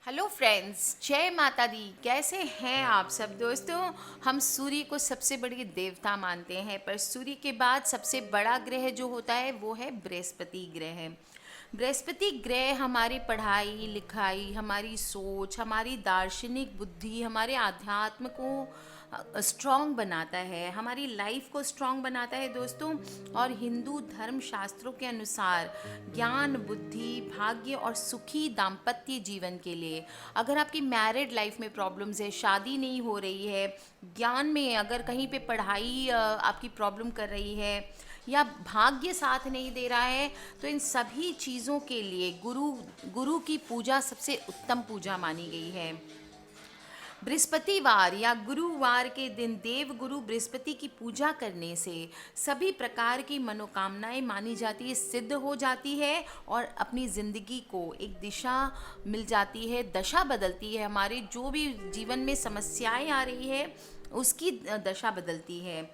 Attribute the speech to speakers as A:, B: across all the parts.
A: Hello friends, जय माता दी। कैसे हैं आप सब दोस्तों। हम सूर्य को सबसे बड़ी देवता मानते हैं, पर सूर्य के बाद सबसे बड़ा ग्रह जो होता है वो है बृहस्पति ग्रह। बृहस्पति ग्रह हमारी पढ़ाई लिखाई, हमारी सोच, हमारी दार्शनिक बुद्धि, हमारे आध्यात्म को स्ट्रॉन्ग बनाता है, हमारी लाइफ को स्ट्रॉन्ग बनाता है दोस्तों। और हिंदू धर्म शास्त्रों के अनुसार ज्ञान, बुद्धि, भाग्य और सुखी दाम्पत्य जीवन के लिए, अगर आपकी मैरिड लाइफ में प्रॉब्लम्स है, शादी नहीं हो रही है, ज्ञान में अगर कहीं पे पढ़ाई आपकी प्रॉब्लम कर रही है, या भाग्य साथ नहीं दे रहा है, तो इन सभी चीज़ों के लिए गुरु गुरु की पूजा सबसे उत्तम पूजा मानी गई है। बृहस्पतिवार या गुरुवार के दिन देव गुरु बृहस्पति की पूजा करने से सभी प्रकार की मनोकामनाएं मानी जाती है, सिद्ध हो जाती है, और अपनी ज़िंदगी को एक दिशा मिल जाती है, दशा बदलती है। हमारे जो भी जीवन में समस्याएं आ रही है उसकी दशा बदलती है।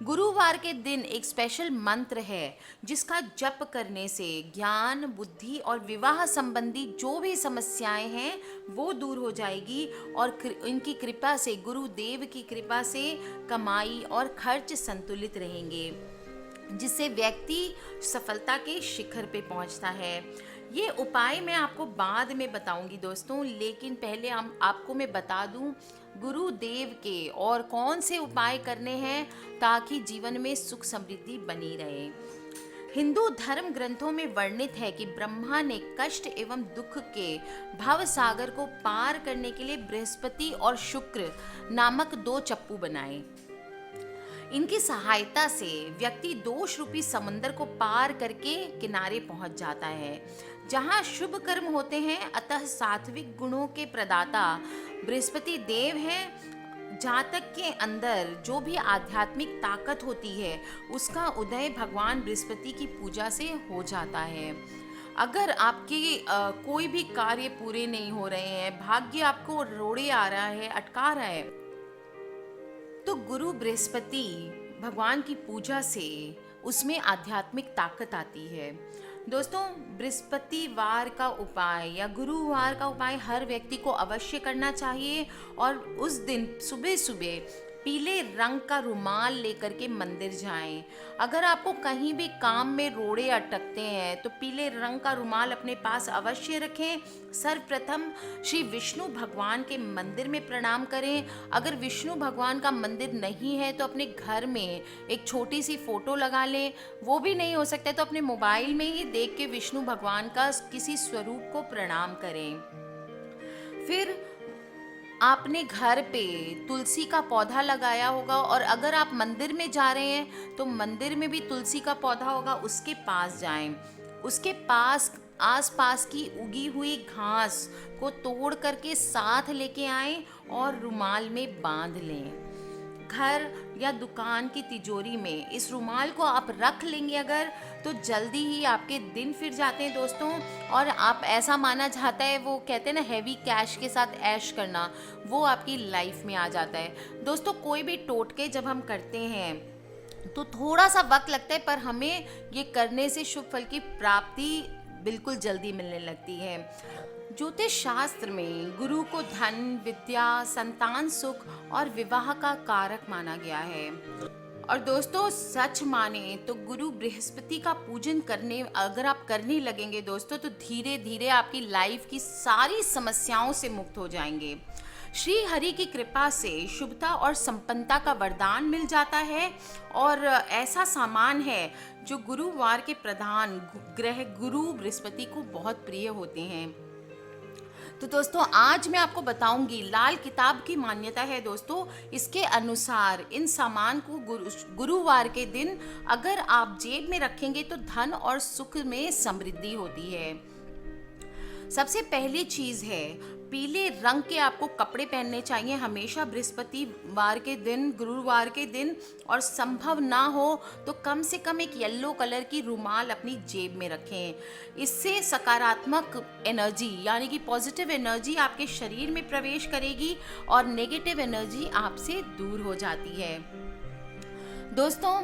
A: गुरुवार के दिन एक स्पेशल मंत्र है जिसका जप करने से ज्ञान, बुद्धि और विवाह संबंधी जो भी समस्याएं हैं वो दूर हो जाएगी, और इनकी कृपा से, गुरुदेव की कृपा से कमाई और खर्च संतुलित रहेंगे, जिससे व्यक्ति सफलता के शिखर पे पहुंचता है। ये उपाय मैं आपको बाद में बताऊंगी दोस्तों, लेकिन पहले हम आपको मैं बता दूं गुरुदेव के और कौन से उपाय करने हैं ताकि जीवन में सुख समृद्धि बनी रहे। हिंदू धर्म ग्रंथों में वर्णित है कि ब्रह्मा ने कष्ट एवं दुख के भव सागर को पार करने के लिए बृहस्पति और शुक्र नामक दो चप्पू बनाए। इनकी सहायता से व्यक्ति दोष रूपी समंदर को पार करके किनारे पहुंच जाता है। जहां शुभ कर्म होते हैं, अतः सात्विक गुणों के प्रदाता बृहस्पति देव हैं। जातक के अंदर जो भी आध्यात्मिक ताकत होती है उसका उदय भगवान बृहस्पति की पूजा से हो जाता है। अगर आपके कोई भी कार्य पूरे नहीं हो रहे हैं, भाग्य आपको रोड़े आ रहा है, अटका रहा है, तो गुरु बृहस्पति भगवान की पूजा से उसमें आध्यात्मिक ताकत आती है। दोस्तों, बृहस्पतिवार का उपाय या गुरुवार का उपाय हर व्यक्ति को अवश्य करना चाहिए, और उस दिन सुबह सुबह पीले रंग का रुमाल लेकर के मंदिर जाएं। अगर आपको कहीं भी काम में रोड़े अटकते हैं तो पीले रंग का रुमाल अपने पास अवश्य रखें। सर्वप्रथम श्री विष्णु भगवान के मंदिर में प्रणाम करें। अगर विष्णु भगवान का मंदिर नहीं है तो अपने घर में एक छोटी सी फोटो लगा लें। वो भी नहीं हो सकता तो अपने मोबाइल में ही देख के विष्णु भगवान का किसी स्वरूप को प्रणाम करें। फिर आपने घर पे तुलसी का पौधा लगाया होगा, और अगर आप मंदिर में जा रहे हैं तो मंदिर में भी तुलसी का पौधा होगा, उसके पास जाएं। उसके पास आसपास की उगी हुई घास को तोड़ करके साथ लेके आएं और रुमाल में बांध लें। घर या दुकान की तिजोरी में इस रुमाल को आप रख लेंगे अगर, तो जल्दी ही आपके दिन फिर जाते हैं दोस्तों। और आप, ऐसा माना जाता है, वो कहते हैं ना हैवी कैश के साथ ऐश करना, वो आपकी लाइफ में आ जाता है। दोस्तों, कोई भी टोटके जब हम करते हैं तो थोड़ा सा वक्त लगता है, पर हमें ये करने से शुभ फल की प्राप्ति बिल्कुल जल्दी मिलने लगती है। ज्योतिष शास्त्र में गुरु को धन, विद्या, संतान सुख और विवाह का कारक माना गया है। और दोस्तों, सच माने तो गुरु बृहस्पति का पूजन करने अगर आप करने लगेंगे दोस्तों, तो धीरे धीरे आपकी लाइफ की सारी समस्याओं से मुक्त हो जाएंगे। श्री हरि की कृपा से शुभता और संपन्नता का वरदान मिल जाता है, और ऐसा सामान है जो गुरुवार के प्रधान ग्रह गुरु बृहस्पति को बहुत प्रिय होते हैं। तो दोस्तों, आज मैं आपको बताऊंगी, लाल किताब की मान्यता है दोस्तों, इसके अनुसार इन सामान को गुरुवार के दिन अगर आप जेब में रखेंगे तो धन और सुख में समृद्धि होती है। सबसे पहली चीज है, पीले रंग के आपको कपड़े पहनने चाहिए हमेशा बृहस्पतिवार के दिन, गुरुवार के दिन, और संभव ना हो तो कम से कम एक येलो कलर की रुमाल अपनी जेब में रखें। इससे सकारात्मक एनर्जी यानी कि पॉजिटिव एनर्जी आपके शरीर में प्रवेश करेगी और नेगेटिव एनर्जी आपसे दूर हो जाती है। दोस्तों,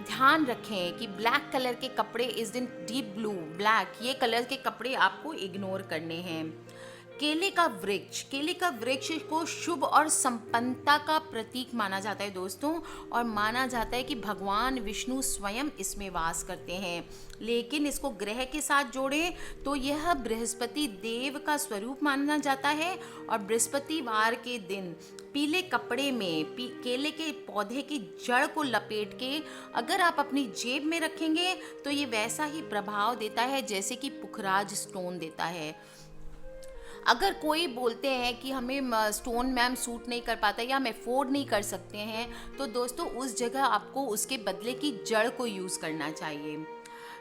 A: ध्यान रखें कि ब्लैक कलर के कपड़े इस दिन, डीप ब्लू, ब्लैक, ये कलर के कपड़े आपको इग्नोर करने हैं। केले का वृक्ष को शुभ और संपन्नता का प्रतीक माना जाता है दोस्तों, और माना जाता है कि भगवान विष्णु स्वयं इसमें वास करते हैं। लेकिन इसको ग्रह के साथ जोड़ें तो यह बृहस्पति देव का स्वरूप माना जाता है, और बृहस्पतिवार के दिन पीले कपड़े में केले के पौधे की जड़ को लपेट के अगर आप अपनी जेब में रखेंगे तो ये वैसा ही प्रभाव देता है जैसे कि पुखराज स्टोन देता है। अगर कोई बोलते हैं कि हमें स्टोन मैम सूट नहीं कर पाता या हम अफोर्ड नहीं कर सकते हैं, तो दोस्तों उस जगह आपको उसके बदले की जड़ को यूज़ करना चाहिए।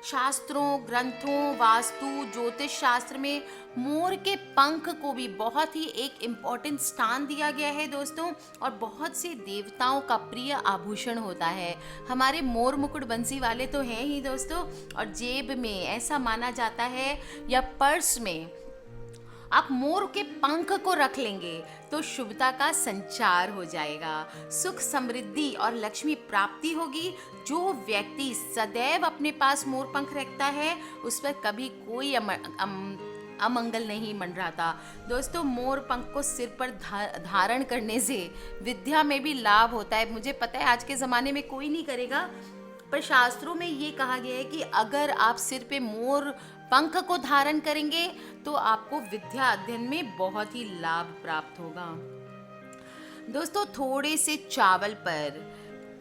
A: शास्त्रों, ग्रंथों, वास्तु, ज्योतिष शास्त्र में मोर के पंख को भी बहुत ही एक इम्पॉर्टेंट स्थान दिया गया है दोस्तों, और बहुत से देवताओं का प्रिय आभूषण होता है। हमारे मोर मुकुट बंसी वाले तो हैं ही दोस्तों, और जेब में ऐसा माना जाता है या पर्स में आप मोर के पंख को रख लेंगे तो शुभता का संचार हो जाएगा, सुख, समृद्धि और लक्ष्मी प्राप्ति होगी। जो व्यक्ति सदैव अपने पास मोर पंख रखता है उस पर कभी कोई अमंगल नहीं मंडराता। दोस्तों मोर पंख को सिर पर धारण करने से विद्या में भी लाभ होता है। मुझे पता है आज के ज़माने में कोई नहीं करेगा, पर शास्त्रों में ये कहा गया है कि अगर आप सिर पे मोर पंख को धारण करेंगे तो आपको विद्या अध्ययन में बहुत ही लाभ प्राप्त होगा। दोस्तों थोड़े से चावल पर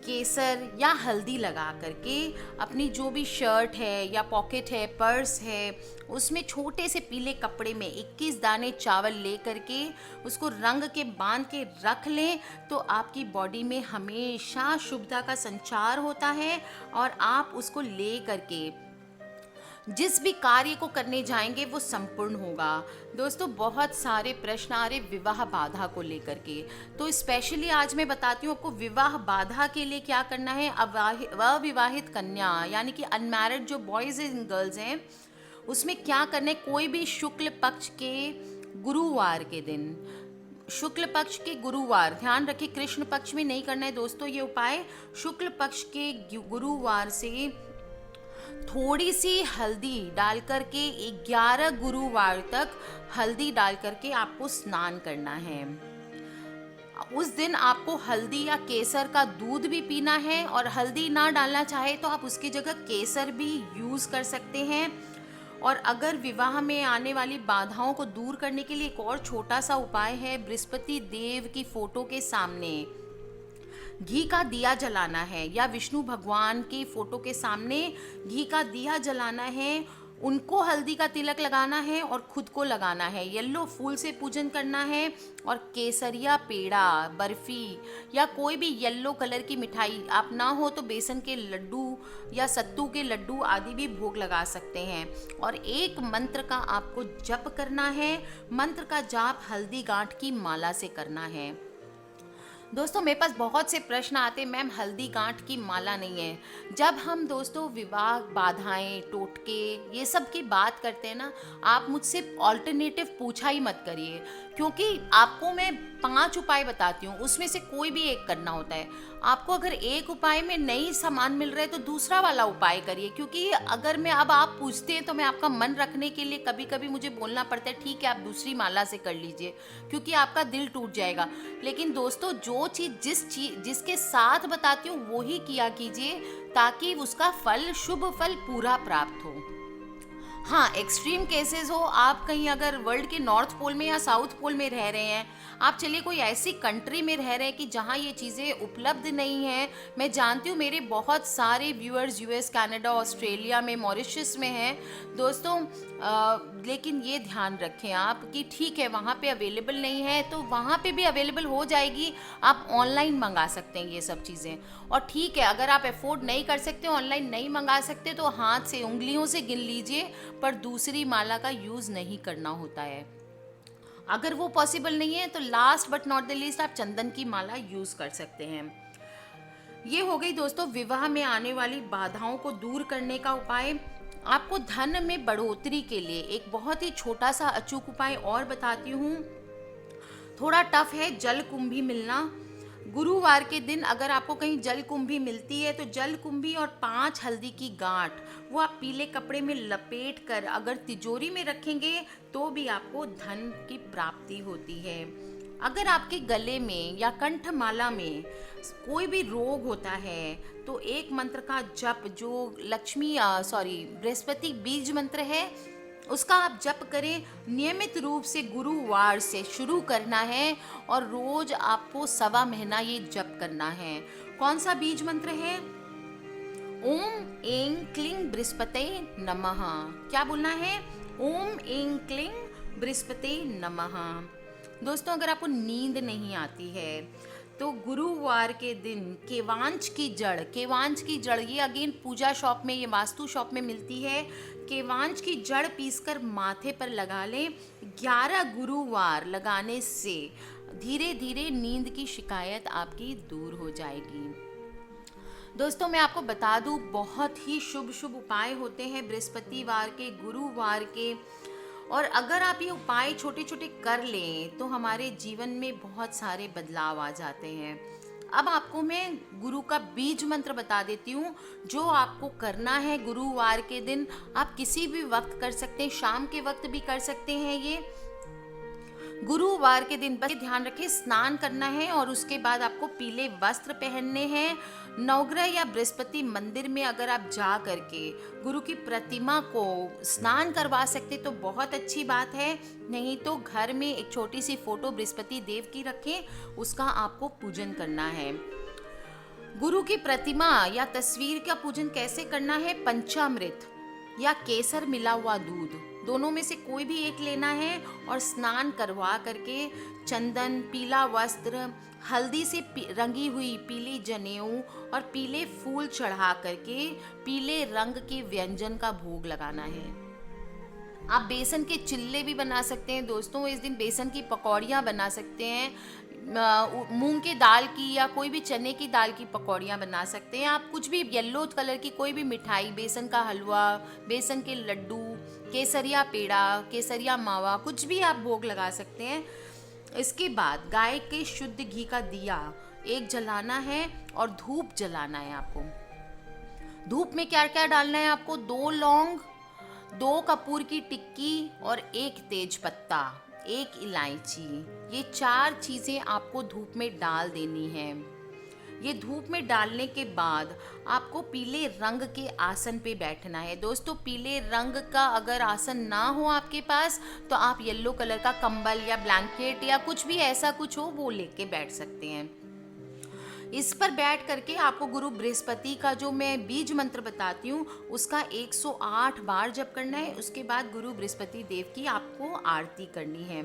A: केसर या हल्दी लगा करके अपनी जो भी शर्ट है या पॉकेट है, पर्स है, उसमें छोटे से पीले कपड़े में 21 दाने चावल ले करके उसको रंग के बांध के रख लें तो आपकी बॉडी में हमेशा शुभता का संचार होता है और आप उसको ले करके जिस भी कार्य को करने जाएंगे वो संपूर्ण होगा। दोस्तों बहुत सारे प्रश्न आ रहे विवाह बाधा को लेकर के, तो स्पेशली आज मैं बताती हूँ आपको विवाह बाधा के लिए क्या करना है। अविवाहित कन्या यानी कि अनमैरिड जो बॉयज़ एंड गर्ल्स हैं उसमें क्या करना है। कोई भी शुक्ल पक्ष के गुरुवार के दिन, शुक्ल पक्ष के गुरुवार, ध्यान रखिए कृष्ण पक्ष में नहीं करना है दोस्तों ये उपाय। शुक्ल पक्ष के गुरुवार से थोड़ी सी हल्दी डाल करके 11 गुरुवार तक हल्दी डाल करके आपको स्नान करना है। उस दिन आपको हल्दी या केसर का दूध भी पीना है, और हल्दी ना डालना चाहे तो आप उसकी जगह केसर भी यूज़ कर सकते हैं। और अगर विवाह में आने वाली बाधाओं को दूर करने के लिए एक और छोटा सा उपाय है, बृहस्पति देव की फोटो के सामने घी का दिया जलाना है, या विष्णु भगवान की फोटो के सामने घी का दिया जलाना है, उनको हल्दी का तिलक लगाना है और खुद को लगाना है। येलो फूल से पूजन करना है, और केसरिया, पेड़ा, बर्फी या कोई भी येलो कलर की मिठाई, आप ना हो तो बेसन के लड्डू या सत्तू के लड्डू आदि भी भोग लगा सकते हैं। और एक मंत्र का आपको जप करना है। मंत्र का जाप हल्दी गांठ की माला से करना है। दोस्तों मेरे पास बहुत से प्रश्न आते हैं, मैम हल्दी गांठ की माला नहीं है। जब हम दोस्तों विवाह बाधाएं, टोटके, ये सब की बात करते हैं ना, आप मुझसे ऑल्टरनेटिव पूछा ही मत करिए, क्योंकि आपको मैं 5 उपाय बताती हूँ, उसमें से कोई भी एक करना होता है। आपको अगर एक उपाय में नहीं सामान मिल रहा है तो दूसरा वाला उपाय करिए, क्योंकि अगर मैं अब आप पूछते हैं तो मैं आपका मन रखने के लिए कभी कभी मुझे बोलना पड़ता है ठीक है आप दूसरी माला से कर लीजिए, क्योंकि आपका दिल टूट जाएगा। लेकिन दोस्तों जो चीज़ जिसके साथ बताती हूँ वो ही किया कीजिए, ताकि उसका फल, शुभ फल पूरा प्राप्त हो। हाँ, एक्सट्रीम केसेस हो, आप कहीं अगर वर्ल्ड के नॉर्थ पोल में या साउथ पोल में रह रहे हैं, आप चलिए कोई ऐसी कंट्री में रह रहे हैं कि जहाँ ये चीज़ें उपलब्ध नहीं हैं। मैं जानती हूँ मेरे बहुत सारे व्यूअर्स यूएस, कनाडा, ऑस्ट्रेलिया में, मॉरिशस में हैं दोस्तों, लेकिन ये ध्यान रखें आप कि ठीक है वहाँ पे अवेलेबल नहीं है तो वहाँ पे भी अवेलेबल हो जाएगी, आप ऑनलाइन मंगा सकते हैं ये सब चीज़ें। और ठीक है अगर आप अफोर्ड नहीं कर सकते, ऑनलाइन नहीं मंगा सकते, तो हाथ से उंगलियों से गिन लीजिए, पर दूसरी माला का यूज़ नहीं करना होता है। अगर वो पॉसिबल नहीं है तो last but not the least आप चंदन की माला यूज़ कर सकते हैं। ये हो गई दोस्तों विवाह में आने वाली बाधाओं को दूर करने का उपाय। आपको धन में बढ़ोतरी के लिए एक बहुत ही छोटा सा अचूक उपाय और बताती हूँ, थोड़ा टफ है, जल कुंभी मिलना। गुरुवार के दिन अगर आपको कहीं जल कुंभी मिलती है तो जल कुंभी और 5 हल्दी की गांठ वो आप पीले कपड़े में लपेट कर अगर तिजोरी में रखेंगे तो भी आपको धन की प्राप्ति होती है। अगर आपके गले में या कंठमाला में कोई भी रोग होता है तो एक मंत्र का जप जो बृहस्पति बीज मंत्र है उसका आप जप करें। नियमित रूप से गुरुवार से शुरू करना है और रोज आपको 1.25 महीना ये जप करना है। कौन सा बीज मंत्र है? ओम ऐं क्लीं बृहस्पते नमः। क्या बोलना है? ओम ऐं क्लीं बृहस्पते नमः। दोस्तों, अगर आपको नींद नहीं आती है तो गुरुवार के दिन केवांच की जड़ ये अगेन पूजा शॉप में, ये वास्तु शॉप में मिलती है। केवांच की जड़ पीसकर माथे पर लगा लें। 11 गुरुवार लगाने से धीरे धीरे नींद की शिकायत आपकी दूर हो जाएगी। दोस्तों, मैं आपको बता दूं, बहुत ही शुभ शुभ उपाय होते हैं बृहस्पतिवार के, गुरुवार के, और अगर आप ये उपाय छोटे छोटे कर लें तो हमारे जीवन में बहुत सारे बदलाव आ जाते हैं। अब आपको मैं गुरु का बीज मंत्र बता देती हूँ जो आपको करना है गुरुवार के दिन। आप किसी भी वक्त कर सकते हैं, शाम के वक्त भी कर सकते हैं। ये गुरुवार के दिन बस ध्यान रखें, स्नान करना है और उसके बाद आपको पीले वस्त्र पहनने हैं। नवग्रह या बृहस्पति मंदिर में अगर आप जा करके गुरु की प्रतिमा को स्नान करवा सकते तो बहुत अच्छी बात है। नहीं तो घर में एक छोटी सी फोटो बृहस्पति देव की रखें, उसका आपको पूजन करना है। गुरु की प्रतिमा या तस्वीर का पूजन कैसे करना है? पंचामृत या केसर मिला हुआ दूध, दोनों में से कोई भी एक लेना है और स्नान करवा करके चंदन, पीला वस्त्र, हल्दी से रंगी हुई पीली जनेऊ और पीले फूल चढ़ा करके पीले रंग के व्यंजन का भोग लगाना है। आप बेसन के चिल्ले भी बना सकते हैं दोस्तों, इस दिन बेसन की पकौड़ियाँ बना सकते हैं। मूंग के दाल की या कोई भी चने की दाल की पकौड़ियाँ बना सकते हैं। आप कुछ भी येलो कलर की कोई भी मिठाई, बेसन का हलवा, बेसन के लड्डू, केसरिया पेड़ा, केसरिया मावा, कुछ भी आप भोग लगा सकते हैं। इसके बाद गाय के शुद्ध घी का दिया एक जलाना है और धूप जलाना है आपको। धूप में क्या क्या डालना है आपको? 2 लौंग, 2 कपूर की टिक्की और 1 तेज पत्ता, 1 इलायची, ये 4 चीज़ें आपको धूप में डाल देनी है। ये धूप में डालने के बाद आपको पीले रंग के आसन पे बैठना है। दोस्तों, पीले रंग का अगर आसन ना हो आपके पास तो आप येलो कलर का कंबल या ब्लैंकेट या कुछ भी ऐसा कुछ हो वो लेके बैठ सकते हैं। इस पर बैठ करके आपको गुरु बृहस्पति का जो मैं बीज मंत्र बताती हूँ उसका 108 बार जप करना है। उसके बाद गुरु बृहस्पति देव की आपको आरती करनी है।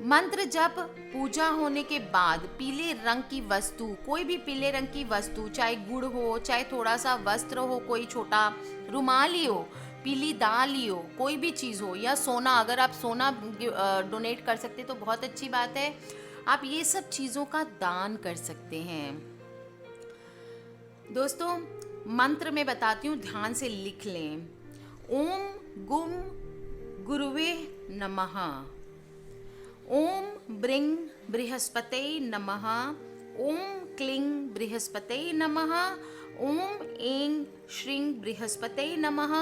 A: मंत्र जप पूजा होने के बाद पीले रंग की वस्तु, कोई भी पीले रंग की वस्तु, चाहे गुड़ हो, चाहे थोड़ा सा वस्त्र हो, कोई छोटा रुमाल ही हो, पीली दाल ही हो, कोई भी चीज़ हो, या सोना, अगर आप सोना डोनेट कर सकते तो बहुत अच्छी बात है। आप ये सब चीज़ों का दान कर सकते हैं। दोस्तों, मंत्र मैं बताती हूँ, ध्यान से लिख लें। ओम गुम गुरुवे नमः। ओम ब्रिंग बृहस्पते नमः। ओम क्लीं बृहस्पते नमः। ओम ऐं श्रीं बृहस्पते नमः।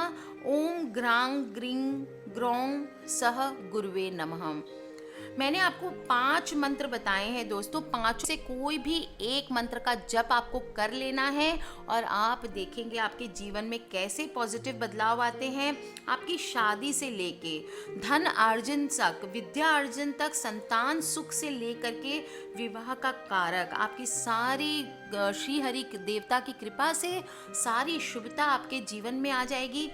A: ओम ग्रां ग्रीं ग्रौं सह गुरुवे नमः। मैंने आपको 5 मंत्र बताए हैं दोस्तों, 5 से कोई भी एक मंत्र का जप आपको कर लेना है और आप देखेंगे आपके जीवन में कैसे पॉजिटिव बदलाव आते हैं। आपकी शादी से लेके धन अर्जन तक, विद्या अर्जन तक, संतान सुख से लेकर के विवाह का कारक, आपकी सारी श्री हरि देवता की कृपा से सारी शुभता आपके जीवन में आ जाएगी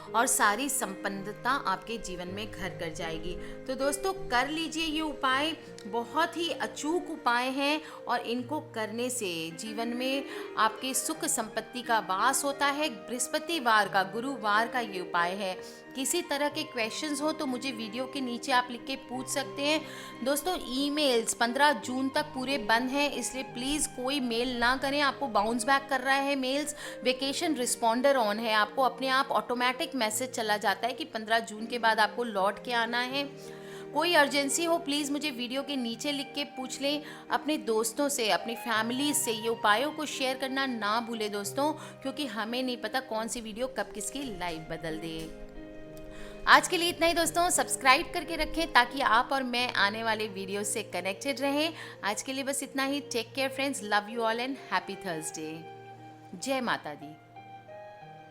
A: और सारी संपन्नता आपके जीवन में घर कर जाएगी। तो दोस्तों, कर लीजिए ये उपाय, बहुत ही अचूक उपाय हैं और इनको करने से जीवन में आपके सुख संपत्ति का वास होता है। बृहस्पतिवार का, गुरुवार का ये उपाय है। किसी तरह के क्वेश्चंस हो तो मुझे वीडियो के नीचे आप लिख के पूछ सकते हैं। दोस्तों, ईमेल्स 15 जून तक पूरे बंद हैं, इसलिए प्लीज़ कोई मेल ना करें। आपको बाउंस बैक कर रहा है मेल्स। वेकेशन रिस्पॉन्डर ऑन है, आपको अपने आप ऑटोमेटिक मैसेज चला जाता है कि 15 जून के बाद आपको लौट के आना है। कोई अर्जेंसी हो प्लीज़ मुझे वीडियो के नीचे लिख के पूछ लें। अपने दोस्तों से, अपनी फैमिली से ये उपायों को शेयर करना ना भूलें दोस्तों, क्योंकि हमें नहीं पता कौन सी वीडियो कब किसकी लाइफ बदल दे। आज के लिए इतना ही दोस्तों, सब्सक्राइब करके रखें ताकि आप और मैं आने वाले वीडियो से कनेक्टेड रहें। आज के लिए बस इतना ही। Take care friends, love you all and happy Thursday. जय माता दी।